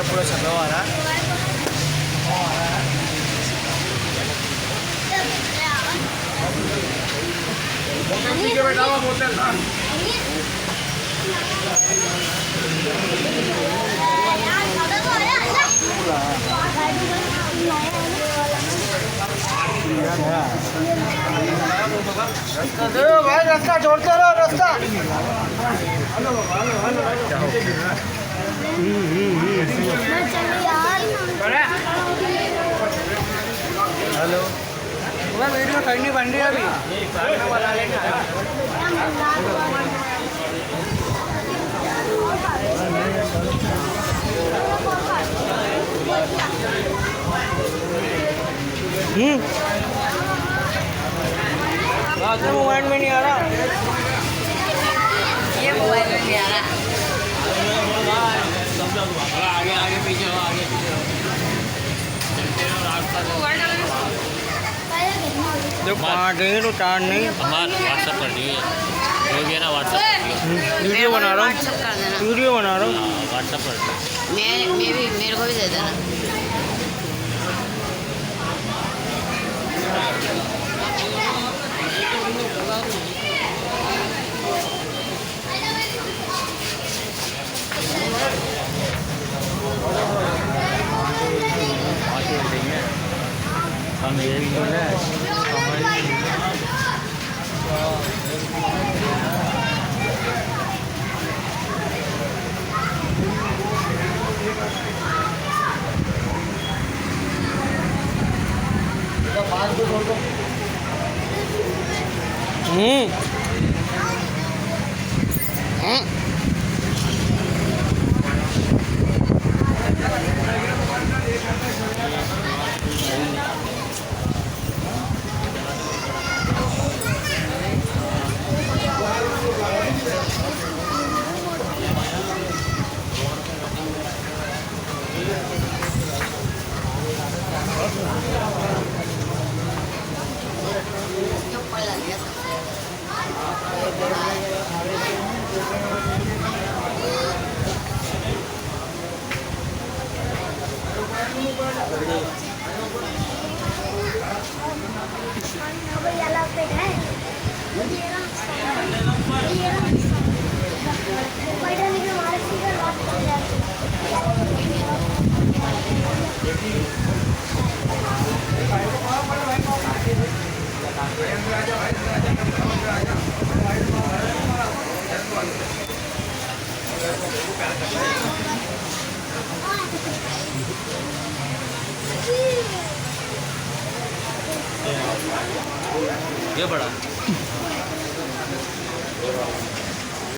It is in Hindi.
इधर पूरा छपा आ रहा है। भाई रास्ता छोड़ते रहो रास्ता। हेलो वीडियो करनी बन रही है अभी। मोबाइल में नहीं आ रहा, ये मोबाइल में नहीं आ रहा। आगे आगे पीछे हो, आगे पीछे हो। जो पाँच है तो चार नहीं। हमारा व्हाट्सएप कर दिए, जो भी है ना व्हाट्सएप वीडियो बना रहा हूँ, कर देना। वीडियो बना रहा हूँ। व्हाट्सएप कर दिए। मेरे को भी दे देना। हम ये भी बोल रहे हैं ये बड़ा